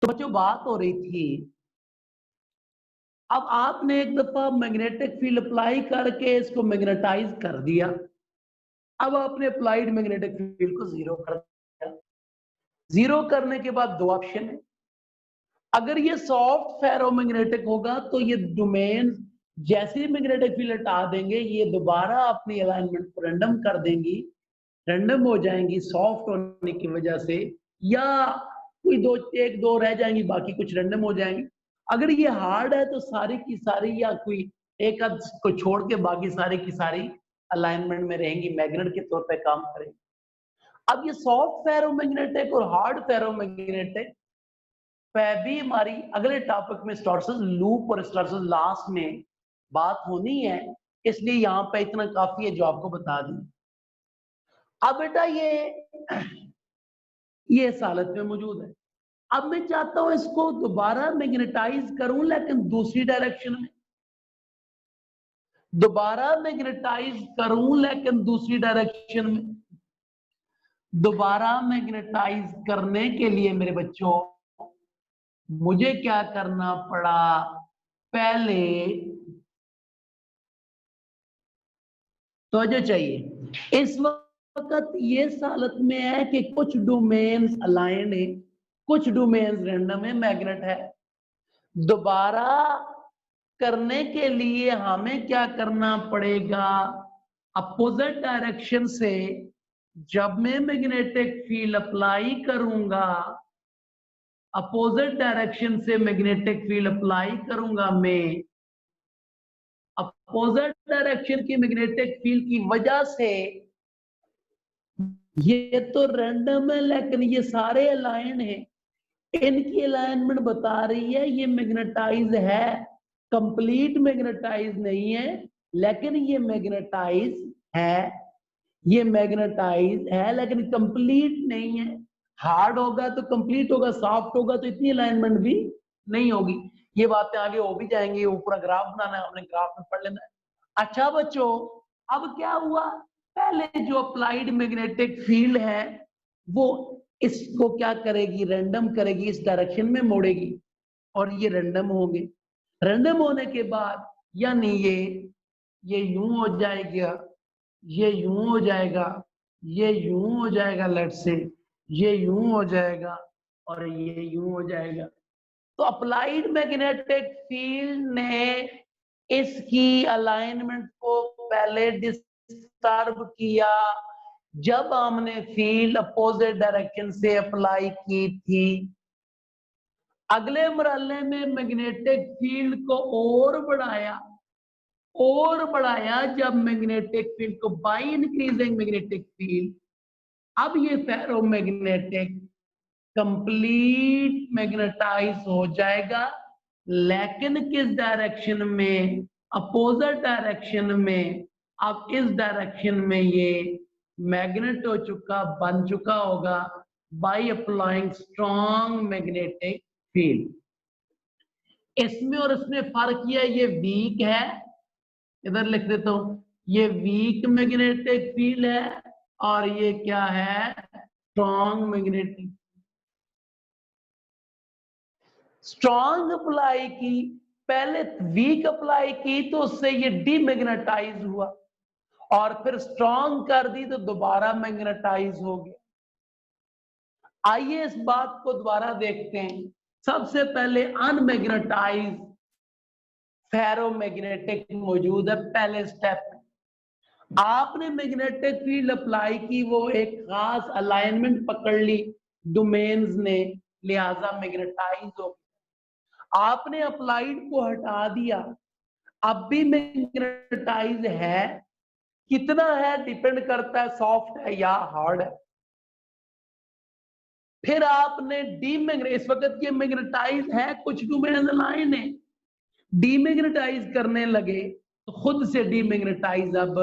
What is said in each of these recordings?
तो बच्चों बात हो रही थी, अब आपने एक दफा मैग्नेटिक फील्ड अप्लाई करके इसको मैग्नेटाइज कर दिया। अब आपने अप्लाइड मैग्नेटिक फील्ड को जीरो कर दिया। जीरो करने के बाद दो ऑप्शन है। अगर ये सॉफ्ट फेरोमैग्नेटिक होगा तो ये डोमेन जैसे ही मैग्नेटिक फील्ड हटा देंगे, ये दोबारा अपनी अलाइनमेंट को रैंडम कर देंगी, रैंडम हो जाएंगी सॉफ्ट होने की वजह से, या कोई दो एक दो रह जाएंगी, बाकी कुछ रैंडम हो जाएंगी। अगर ये हार्ड है तो सारी की सारी या कोई एक आध को छोड़ के बाकी सारी की सारी अलाइनमेंट में रहेंगी, मैग्नेट के तौर पे काम करेंगी। अब ये सॉफ्ट फेरोमैग्नेटिक और हार्ड फेरोमैग्नेटिक पे भी हमारी अगले टॉपिक में स्टॉर्सस लूप और स्टॉर्सस लास्ट में बात होनी है, इसलिए यहाँ पे इतना काफी है जो आपको बता दी। अब बेटा ये इस हालत में मौजूद है। अब मैं चाहता हूं इसको दोबारा मैग्नेटाइज करूं, लेकिन दूसरी डायरेक्शन में। दोबारा मैग्नेटाइज करूं लेकिन दूसरी डायरेक्शन में। दोबारा मैग्नेटाइज करने के लिए मेरे बच्चों मुझे क्या करना पड़ा, पहले तो जो चाहिए इस वक्त ये हालत में है कि कुछ डोमेन्स अलाइंड है, कुछ डोमेन्स रैंडम है, मैग्नेट है। दोबारा करने के लिए हमें क्या करना पड़ेगा, अपोजिट डायरेक्शन से जब मैं मैग्नेटिक फील्ड अप्लाई करूंगा, अपोजिट डायरेक्शन से मैग्नेटिक फील्ड अप्लाई करूंगा मैं, अपोजिट डायरेक्शन की मैग्नेटिक फील्ड की वजह से ये तो रैंडम है लेकिन ये सारे अलाइन है, इनकी अलाइनमेंट बता रही है ये मैग्नेटाइज है, कंप्लीट मैग्नेटाइज नहीं है लेकिन ये मैग्नेटाइज है, ये मैग्नेटाइज है लेकिन कंप्लीट नहीं है। हार्ड होगा तो कंप्लीट होगा, सॉफ्ट होगा तो इतनी अलाइनमेंट भी नहीं होगी। ये बातें आगे हो भी जाएंगी, ऊपर ग्राफ बनाना है, हमने ग्राफ में पढ़ लेना है। अच्छा बच्चों, अब क्या हुआ, पहले जो अप्लाइड मैग्नेटिक फील्ड है वो इसको क्या करेगी, रैंडम करेगी, इस डायरेक्शन में मोड़ेगी और ये रैंडम होंगे। रैंडम होने के बाद यानी ये यूं हो जाएगा, ये यूं हो जाएगा, ये यूं हो जाएगा, लेट से ये यूं हो जाएगा और ये यूं हो जाएगा। तो अप्लाइड मैग्नेटिक फील्ड ने इसकी अलाइनमेंट को पहले डिस्टर्ब किया जब हमने फील्ड अपोजिट डायरेक्शन से अप्लाई की थी। अगले मरहले में मैग्नेटिक फील्ड को और बढ़ाया जब मैग्नेटिक फील्ड को बाय इंक्रीजिंग मैग्नेटिक फील्ड, अब ये फेरोमैग्नेटिक कंप्लीट मैग्नेटाइज हो जाएगा, लेकिन किस डायरेक्शन में, अपोजिट डायरेक्शन में। अब इस डायरेक्शन में ये मैग्नेट हो चुका, बन चुका होगा by applying strong magnetic field. इसमें और इसमें फर्क यह ये वीक है, इधर लिख देता हूं, ये वीक मैग्नेटिक फील्ड है और ये क्या है, स्ट्रॉन्ग मैग्नेटिक। स्ट्रॉन्ग अप्लाई की, पहले वीक अप्लाई की तो उससे ये डीमैग्नेटाइज हुआ, और फिर स्ट्रॉन्ग कर दी तो दोबारा मैग्नेटाइज हो गया। आइए इस बात को दोबारा देखते हैं। सबसे पहले अनमैग्नेटाइज फेरोमैग्नेटिक मौजूद है पहले स्टेप में। आपने मैग्नेटिक फील्ड अप्लाई की, वो एक खास अलाइनमेंट पकड़ ली डोमेन्स ने, लिहाजा मैग्नेटाइज हो। आपने अप्लाइड को हटा दिया, अब भी मैग्नेटाइज है, कितना है डिपेंड करता है सॉफ्ट है या हार्ड है। फिर आपने डीमैग्नेट, इस वक्त ये मैग्नेटाइज है, कुछ डोमेन लाइन है, डीमैग्नेटाइज करने लगे तो खुद से डीमैग्नेटाइज अब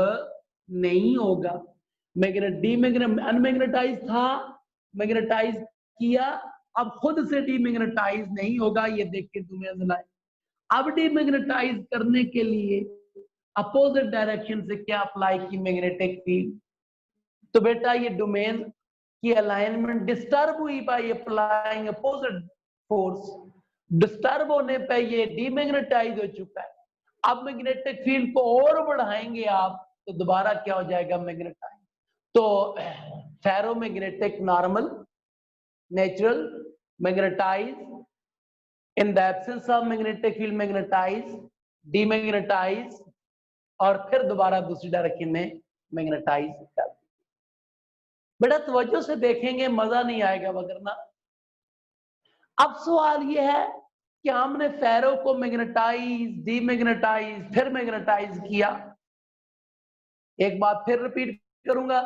नहीं होगा। अनमैग्नेटाइज था, मैग्नेटाइज किया, अब खुद से डीमैग्नेटाइज नहीं होगा, ये देख के डोमेन लाइन। अब डीमैग्नेटाइज करने के लिए अपोजिट डायरेक्शन से क्या अप्लाई की, मैग्नेटिक फील्ड। तो बेटा ये डोमेन की अलाइनमेंट डिस्टर्ब हुई by applying opposite force. Disturb होने पे ये डीमैग्नेटाइज हो चुका है। अब मैग्नेटिक फील्ड को और बढ़ाएंगे आप तो दोबारा क्या हो जाएगा, मैग्नेटाइज। तो ferromagnetic normal, natural, magnetise, in the absence of magnetic field magnetise, demagnetise, और फिर दोबारा दूसरी डायरेक्शन में मैग्नेटाइज कर। बेटा तवज्जो से देखेंगे, मजा नहीं आएगा वगरना। अब सवाल यह है कि हमने फेरो को मैग्नेटाइज, डीमैग्नेटाइज, फिर मैग्नेटाइज किया। एक बात फिर रिपीट करूंगा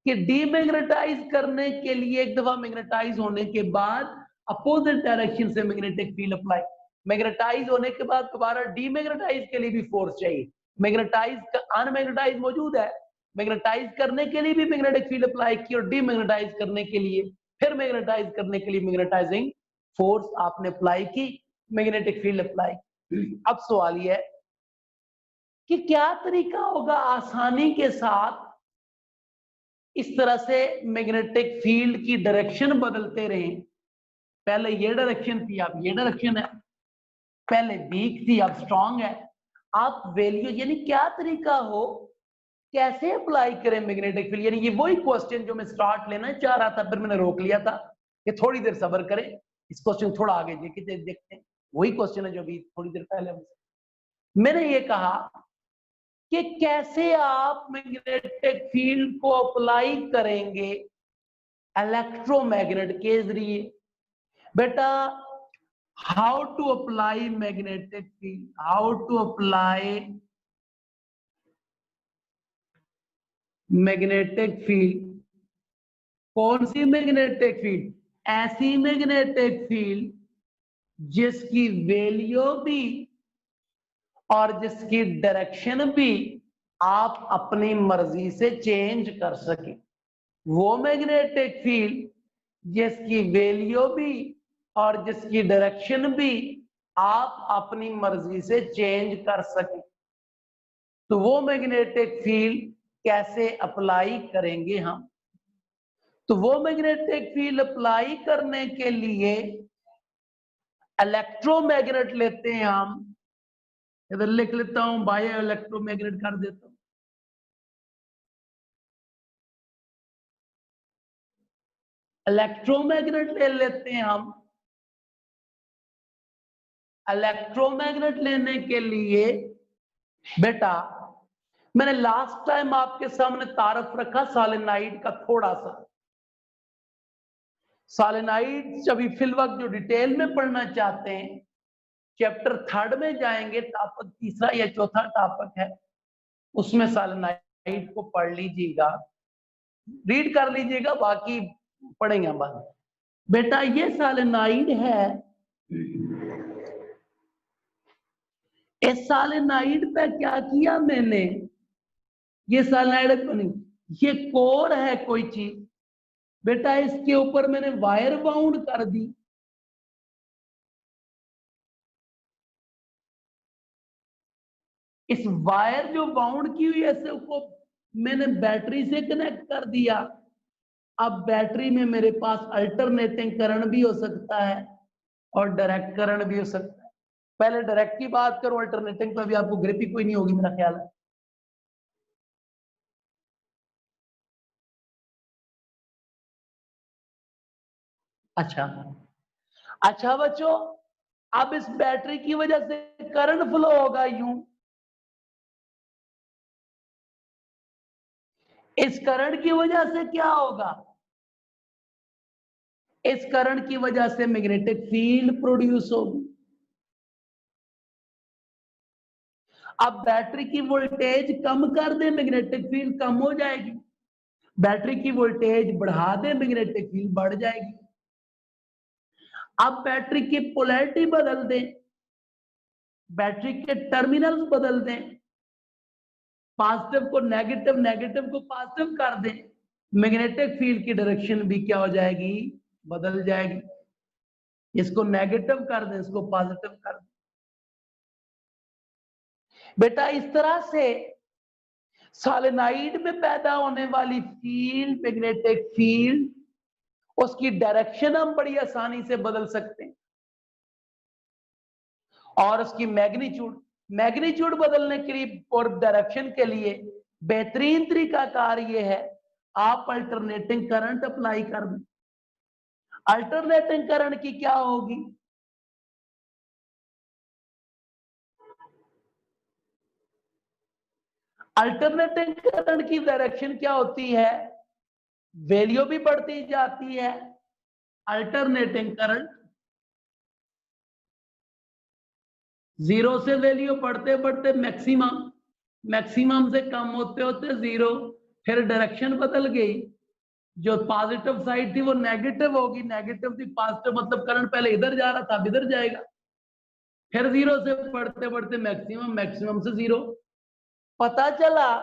कि डीमैग्नेटाइज करने के लिए एक दफा मैग्नेटाइज होने के बाद अपोजिट डायरेक्शन से मैग्नेटिक फील्ड अप्लाई, मैग्नेटाइज होने के बाद दोबारा डीमैग्नेटाइज के लिए भी फोर्स चाहिए। मैग्नेटाइज का अनमैग्नेटाइज मौजूद है, मैग्नेटाइज करने के लिए भी मैग्नेटिक फील्ड अप्लाई की और डीमैग्नेटाइज करने के लिए, फिर मैग्नेटाइज करने के लिए मैग्नेटाइजिंग फोर्स आपने अप्लाई की, मैग्नेटिक फील्ड अप्लाई की। अब सवाल यह है कि क्या तरीका होगा आसानी के साथ इस तरह से मैग्नेटिक फील्ड की डायरेक्शन बदलते रहें। पहले ये डायरेक्शन थी, अब ये डायरेक्शन है, पहले वीक थी अब स्ट्रांग है। आप वैल्यू यानी क्या तरीका हो, कैसे अप्लाई करें मैग्नेटिक फील्ड, यानी ये वही क्वेश्चन जो मैं स्टार्ट लेना चाह रहा था, फिर मैंने रोक लिया था कि थोड़ी देर सब्र करें, इस क्वेश्चन थोड़ा आगे देखते हैं। वही क्वेश्चन है जो अभी थोड़ी देर पहले मैंने ये कहा कि कैसे आप मैग्नेटिक फील्ड को अप्लाई करेंगे इलेक्ट्रोमैग्नेट के जरिए। बेटा how to apply magnetic field, how to apply magnetic field. कौन सी मैग्नेटिक फील्ड? ऐसी मैग्नेटिक फील्ड जिसकी वैल्यू भी और जिसकी डायरेक्शन भी आप अपनी मर्जी से चेंज कर सके। वो मैग्नेटिक फील्ड जिसकी वैल्यू भी और जिसकी डायरेक्शन भी आप अपनी मर्जी से चेंज कर सके। तो वो मैग्नेटिक फील्ड कैसे अप्लाई करेंगे हम? तो वो मैग्नेटिक फील्ड अप्लाई करने के लिए इलेक्ट्रोमैग्नेट लेते हैं हम। इधर लिख लेता हूं, बायो इलेक्ट्रोमैग्नेट कर देता हूं। इलेक्ट्रोमैग्नेट ले लेते हैं हम। इलेक्ट्रोमैग्नेट लेने के लिए बेटा मैंने लास्ट टाइम आपके सामने तारफ रखा सोलेनोइड का थोड़ा सा। सोलेनोइड अभी फिल वक्त जो डिटेल में पढ़ना चाहते हैं, चैप्टर 3 में जाएंगे, टॉपिक तीसरा या चौथा टॉपिक है, उसमें सोलेनोइड को पढ़ लीजिएगा, रीड कर लीजिएगा, बाकी पढ़ेंगे बाद। बेटा ये सोलेनोइड है, इस सोलेनोइड पे क्या किया मैंने, ये सोलेनोइड बनी, ये कोर है कोई चीज, बेटा इसके ऊपर मैंने वायर बाउंड कर दी। इस वायर जो बाउंड की हुई है इसको मैंने बैटरी से कनेक्ट कर दिया। अब बैटरी में मेरे पास अल्टरनेटिंग करंट भी हो सकता है और डायरेक्ट करंट भी हो सकता है। पहले डायरेक्ट की बात करूं, अल्टरनेटिंग पर भी आपको ग्रिप ही कोई नहीं होगी मेरा ख्याल है। अच्छा अच्छा बच्चों, अब इस बैटरी की वजह से करंट फ्लो होगा यूं, इस करंट की वजह से क्या होगा, इस करंट की वजह से मैग्नेटिक फील्ड प्रोड्यूस होगी। अब बैटरी की वोल्टेज कम कर दे, मैग्नेटिक फील्ड कम हो जाएगी। बैटरी की वोल्टेज बढ़ा दे, मैग्नेटिक फील्ड बढ़ जाएगी। अब बैटरी की पोलैरिटी बदल दें, बैटरी के टर्मिनल्स बदल दें, पॉजिटिव को नेगेटिव, नेगेटिव को पॉजिटिव कर दें, मैग्नेटिक फील्ड की डायरेक्शन भी क्या हो जाएगी, बदल जाएगी। इसको नेगेटिव कर दें, इसको पॉजिटिव कर दें। बेटा इस तरह से सोलेनोइड में पैदा होने वाली फील्ड, मैग्नेटिक फील्ड, उसकी डायरेक्शन हम बड़ी आसानी से बदल सकते हैं। और उसकी मैग्नीट्यूड बदलने के लिए और डायरेक्शन के लिए बेहतरीन तरीका कार ये है, आप अल्टरनेटिंग करंट अप्लाई कर दें। अल्टरनेटिंग करंट की क्या होगी? अल्टरनेटिंग करंट की डायरेक्शन क्या होती है? वैल्यू भी बढ़ती जाती है। अल्टरनेटिंग करंट जीरो से वैल्यू बढ़ते बढ़ते मैक्सिमम से कम होते होते जीरो, फिर डायरेक्शन बदल गई, जो पॉजिटिव साइड थी वो नेगेटिव होगी, नेगेटिव थी पॉजिटिव, मतलब करंट पहले इधर जा रहा था अब इधर जाएगा, फिर जीरो से बढ़ते बढ़ते मैक्सिमम से जीरो। पता चला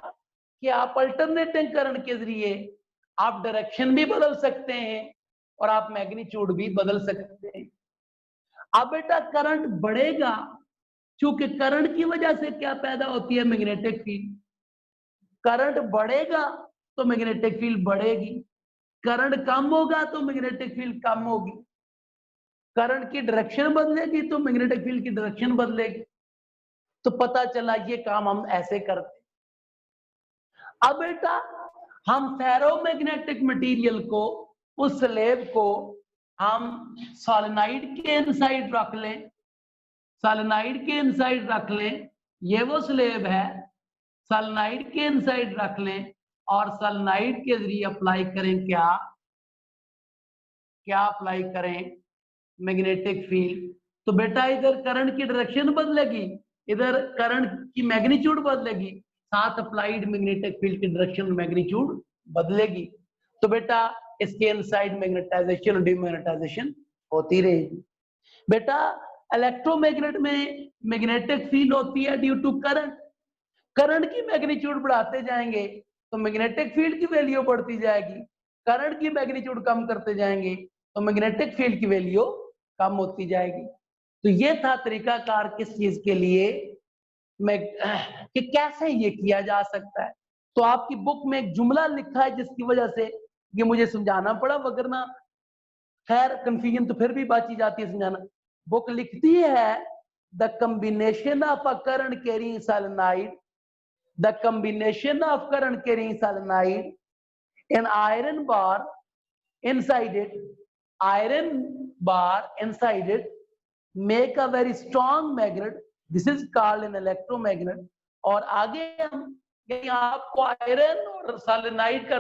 कि आप अल्टरनेटिंग करंट के जरिए आप डायरेक्शन भी बदल सकते हैं और आप मैग्नीट्यूड भी बदल सकते हैं। अब बेटा करंट बढ़ेगा, क्योंकि करंट की वजह से क्या पैदा होती है? Magnetic field. करंट बढ़ेगा तो मैग्नेटिक फील्ड बढ़ेगी, करंट कम होगा तो मैग्नेटिक फील्ड कम होगी, करंट की डायरेक्शन बदलेगी तो मैग्नेटिक फील्ड की डायरेक्शन बदलेगी। तो पता चला ये काम हम ऐसे करते। अब बेटा हम फेरोमैग्नेटिक मटेरियल को, उस स्लेब को हम सोलेनाइड के इनसाइड रख लें, सोलेनाइड के इनसाइड रख लें, ये वो स्लेब है, सोलेनाइड के इनसाइड रख लें और सोलेनाइड के जरिए अप्लाई करें क्या अप्लाई करें? Magnetic field. तो बेटा इधर करंट की डायरेक्शन बदलेगी, इधर करंट की मैग्नीट्यूड बदलेगी, साथ अप्लाइड मैग्नेटिक फील्ड की डायरेक्शन मैग्नीट्यूड बदलेगी। तो बेटा इसके इनसाइड मैग्नेटाइजेशन और डिमैग्नेटाइजेशन होती रहेगी। बेटा इलेक्ट्रोमैग्नेट में मैग्नेटिक फील्ड होती है ड्यू टू करंट। करंट की मैग्नीट्यूड बढ़ाते जाएंगे तो मैग्नेटिक फील्ड की वैल्यू बढ़ती जाएगी, करंट की मैग्नीट्यूड कम करते जाएंगे तो मैग्नेटिक फील्ड की वैल्यू कम होती जाएगी। तो ये था तरीकाकार किस चीज के लिए, कि कैसे ये किया जा सकता है। तो आपकी बुक में एक जुमला लिखा है जिसकी वजह से ये मुझे समझाना पड़ा, वगरना खैर कंफ्यूजन तो फिर भी बाची जाती है समझाना। बुक लिखती है the combination of a current carrying solenoid, the combination of current carrying solenoid and iron bar inside it make a very strong magnet. This is called an electromagnet. और आगे हम आपको आयरन और सोलेनाइड का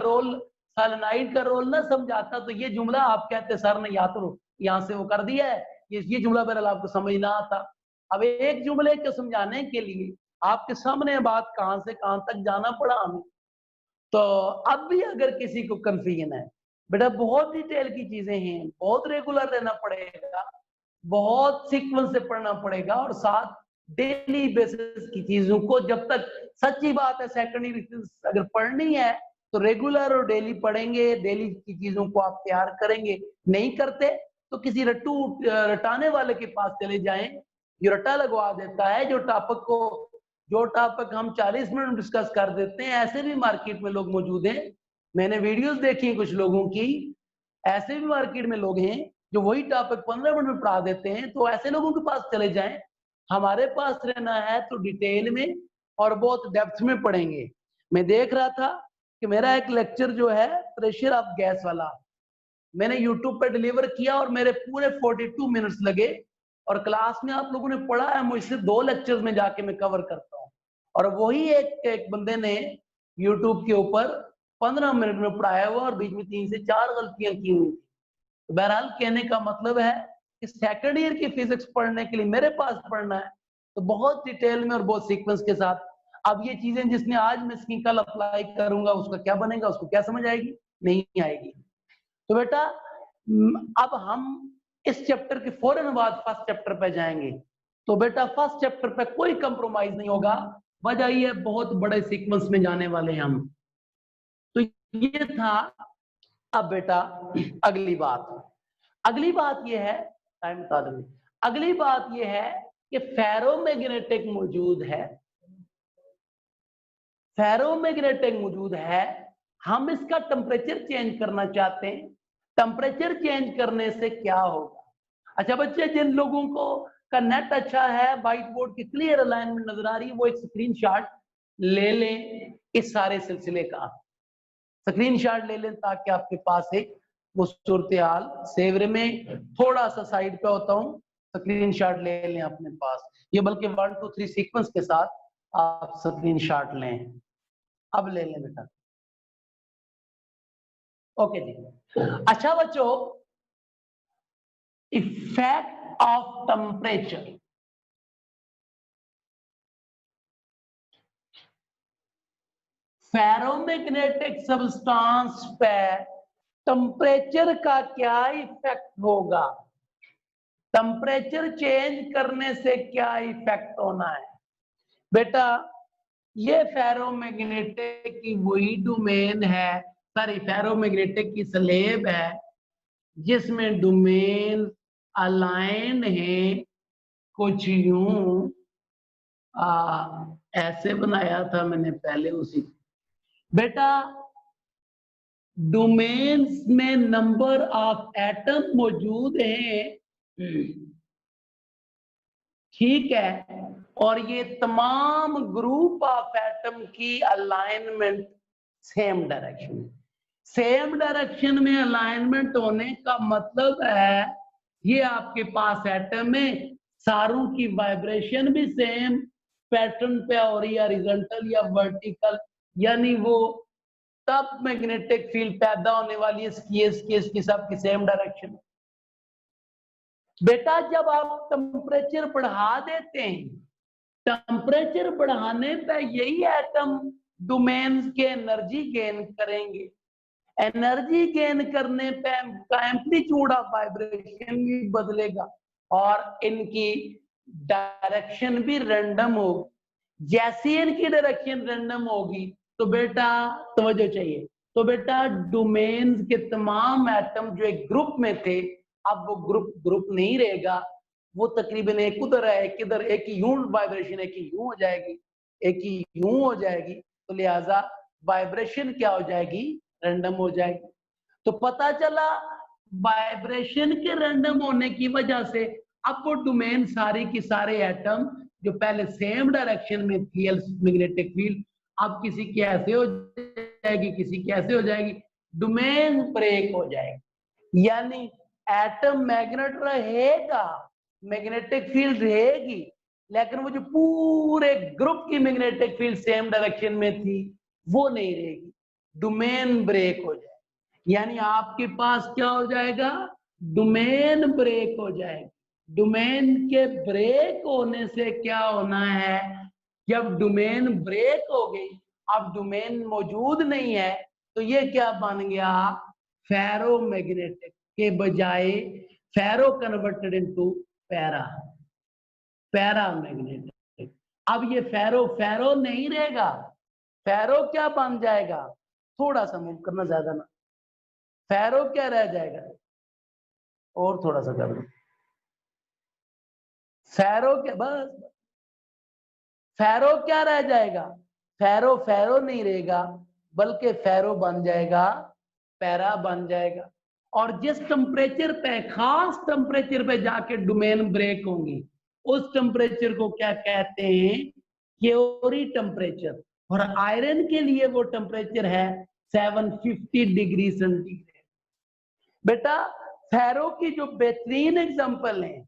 role ना समझाता तो ये जुमला आप कहते सर ने या तो यहां से वो कर दिया है, ये जुमला बहरहाल आपको समझ ना आता। अब एक जुमले को समझाने के लिए आपके सामने बात कहां से कहां तक जाना पड़ा हमें। तो अब भी अगर किसी को कंफ्यूजन है, बेटा बहुत डिटेल की चीजें हैं, बहुत रेगुलर रहना पड़ेगा, बहुत सीक्वेंस से पढ़ना पड़ेगा और साथ डेली बेसिस की चीजों को, जब तक सच्ची बात है सेकेंडरी अगर पढ़नी है तो रेगुलर और डेली पढ़ेंगे, डेली की चीजों को आप तैयार करेंगे। नहीं करते तो किसी रटाने वाले के पास चले जाएं, जो रट्टा लगवा देता है, जो टॉपिक हम 40 मिनट में डिस्कस कर देते हैं। ऐसे भी मार्केट में लोग मौजूद हैं, मैंने वीडियोस देखी कुछ लोगों की, ऐसे भी मार्केट में लोग हैं जो वही टॉपिक 15 मिनट में पढ़ा देते हैं। तो ऐसे लोगों के पास चले जाएं, हमारे पास रहना है तो डिटेल में और बहुत डेप्थ में पढ़ेंगे। मैं देख रहा था कि मेरा एक लेक्चर जो है प्रेशर ऑफ गैस वाला, मैंने यूट्यूब पर डिलीवर किया और मेरे पूरे 42 मिनट्स लगे, और क्लास में आप लोगों ने पढ़ा है मुझसे 2 लेक्चर्स में जाके मैं कवर करता हूँ, और वही एक बंदे ने यूट्यूब के ऊपर 15 मिनट में पढ़ाया हुआ और बीच में 3 से 4 गलतियां की हुई थी। तो बहरहाल कहने का मतलब है कि सेकंड ईयर की फिजिक्स पढ़ने के लिए मेरे पास पढ़ना है तो बहुत डिटेल में और बहुत सीक्वेंस के साथ। अब ये चीजें जिसने आज मैं इसकी कल अप्लाई करूंगा उसका क्या बनेगा, उसको क्या समझ आएगी? नहीं आएगी। तो बेटा अब हम इस चैप्टर के फौरन बाद फर्स्ट चैप्टर पे जाएंगे। तो बेटा फर्स्ट चैप्टर पे कोई कंप्रोमाइज नहीं होगा, वजह ये बहुत बड़े सीक्वेंस में जाने वाले हैं हम। तो ये था। अब बेटा अगली बात ये है, टाइम बता दो, अगली बात ये है कि फेरोमैग्नेटिक मौजूद है, हम इसका टेम्परेचर चेंज करना चाहते हैं। टेम्परेचर चेंज करने से क्या होगा? अच्छा बच्चे, जिन लोगों को जिसका नेट अच्छा है, व्हाइट बोर्ड की क्लियर अलाइनमेंट नजर आ रही है, वो एक स्क्रीनशॉट ले लें इस सारे सिलसिले का, स्क्रीनशॉट ले लें ताकि आपके पास एक वो सूरत हाल सेवर में थोड़ा सा साइड पे होता हूँ, स्क्रीनशॉट ले लें अपने पास, ये बल्कि 1 2 3 सीक्वेंस के साथ आप स्क्रीनशॉट लें। अब ले लें बेटा। ओके जी। अच्छा बच्चों, effect of temperature, ferromagnetic substance पे टेम्परेचर का क्या इफेक्ट होगा, टेम्परेचर चेंज करने से क्या इफेक्ट होना है बेटा। ये फेरोमैग्नेटिक की वही डोमेन है, सॉरी फेरोमैग्नेटिक की स्लेब है जिसमें डोमेन अलाइन है, कुछ यूं ऐसे बनाया था मैंने पहले उसी बेटा। डोमेन्स में नंबर ऑफ एटम मौजूद हैं, ठीक है, और ये तमाम ग्रुप ऑफ एटम की अलाइनमेंट सेम डायरेक्शन में अलाइनमेंट होने का मतलब है ये आपके पास एटम में सारों की वाइब्रेशन भी सेम पैटर्न पे हो रही है, हॉरिजॉन्टल या वर्टिकल, यानी वो तब मैग्नेटिक फील्ड पैदा होने वाली है इसकी सबकी सेम डायरेक्शन। बेटा जब आप टेम्परेचर बढ़ा देते हैं, टेम्परेचर बढ़ाने पे यही एटम डोमेन्स के एनर्जी गेन करेंगे, एनर्जी गेन करने पे एम्पलीट्यूड ऑफ वाइब्रेशन भी बदलेगा और इनकी डायरेक्शन भी रैंडम होगी। जैसे इनकी डायरेक्शन रैंडम होगी तो बेटा तवज्जो चाहिए, तो बेटा डोमेन्स के तमाम एटम जो एक ग्रुप में थे अब वो ग्रुप नहीं रहेगा, वो तकरीबन एक उधर है एक इधर, एक ही यूं वाइब्रेशन एक ही यूं हो जाएगी, एक ही यूं हो जाएगी, तो लिहाजा वाइब्रेशन क्या हो जाएगी, रैंडम हो जाएगी। तो पता चला वाइब्रेशन के रैंडम होने की वजह से अब वो डोमेन सारी की सारे एटम जो पहले सेम डायरेक्शन में थी मैग्नेटिक फील्ड, अब किसी की ऐसे हो जाएगी किसी की ऐसे हो जाएगी, डोमेन ब्रेक हो जाएगी, यानी एटम मैग्नेट रहेगा, मैग्नेटिक फील्ड रहेगी, लेकिन वो जो पूरे ग्रुप की मैग्नेटिक फील्ड सेम डायरेक्शन में थी वो नहीं रहेगी, डोमेन ब्रेक हो जाएगा। यानी आपके पास क्या हो जाएगा, डोमेन ब्रेक हो जाएगा। डोमेन के ब्रेक होने से क्या होना है, जब डोमेन ब्रेक हो गई अब डोमेन मौजूद नहीं है, तो ये क्या बन गया, फेरोमैग्नेटिक के बजाय फेरो कन्वर्टेड इनटू पैरामैग्नेटिक। अब ये फेरो नहीं रहेगा, फेरो क्या बन जाएगा, थोड़ा सा मूव करना, ज्यादा ना, फेरो क्या रह जाएगा, और थोड़ा सा कर लो, फेरो क्या, बस फेरो क्या रह जाएगा, फेरो नहीं रहेगा बल्कि फेरो बन जाएगा, पैरा बन जाएगा। और जिस टेम्परेचर पे, खास टेम्परेचर पे जाके डोमेन ब्रेक होंगी उस टेम्परेचर को क्या कहते हैं, क्योरी टेम्परेचर, और आयरन के लिए वो टेम्परेचर है 750 डिग्री सेंटीग्रेड। बेटा फेरो की जो बेहतरीन एग्जांपल है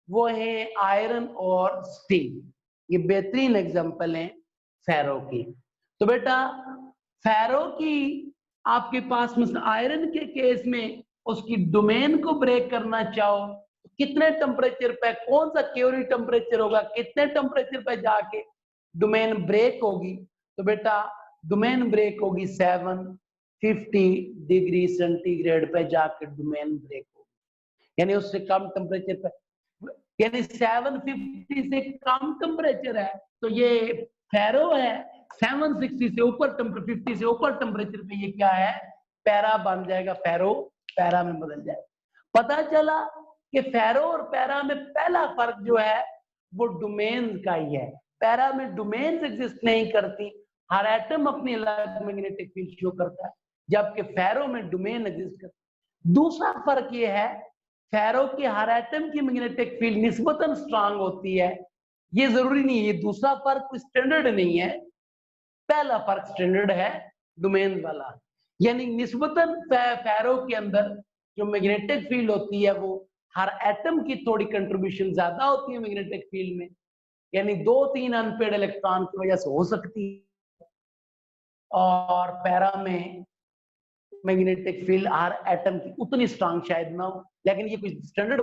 वो है आयरन और स्टील, ये बेहतरीन एग्जांपल है फेरो की। तो बेटा फेरो की आपके पास आयरन के केस में उसकी डोमेन को ब्रेक करना चाहो तो कितने टेम्परेचर पे, कौन सा क्योरी टेम्परेचर होगा, कितने टेम्परेचर पे जाके डोमेन ब्रेक होगी, तो बेटा डोमेन ब्रेक होगी 750 डिग्री सेंटीग्रेड पे जाके डोमेन ब्रेक होगी, यानी उससे कम टेम्परेचर पे, यानी 750 से कम टेम्परेचर है तो ये फेरो है, 760 से ऊपर 50 से ऊपर टेम्परेचर पे ये क्या है, पैरा बन जाएगा, फेरो पैरा में बदल जाएगा। पता चला कि फेरो और पैरा में पहला फर्क जो है वो डोमेन का ही है, पैरा में डोमेन्स एग्जिस्ट नहीं करती, हर एटम अपनी अलग मैग्नेटिक फील्ड शो करता है, जबकि फेरो में डोमेन एग्जिस्ट करता है। दूसरा फर्क ये है फेरो के हर एटम की मैग्नेटिक फील्ड निस्बतन स्ट्रांग होती है। ये जरूरी नहीं है, ये दूसरा फर्क कोई स्टैंडर्ड नहीं है, पहला फर्क स्टैंडर्ड है डोमेन वाला। यानी निस्बतन फेरो के अंदर जो मैग्नेटिक फील्ड होती है वो हर एटम की थोड़ी कंट्रीब्यूशन ज्यादा होती है मैग्नेटिक फील्ड में, यानी 2-3 अनपेड इलेक्ट्रॉन की वजह से हो सकती है। और पैरा में मैग्नेटिक फील्ड हर एटम की उतनी स्ट्रांग शायद ना हो, लेकिन ये कुछ स्टैंडर्ड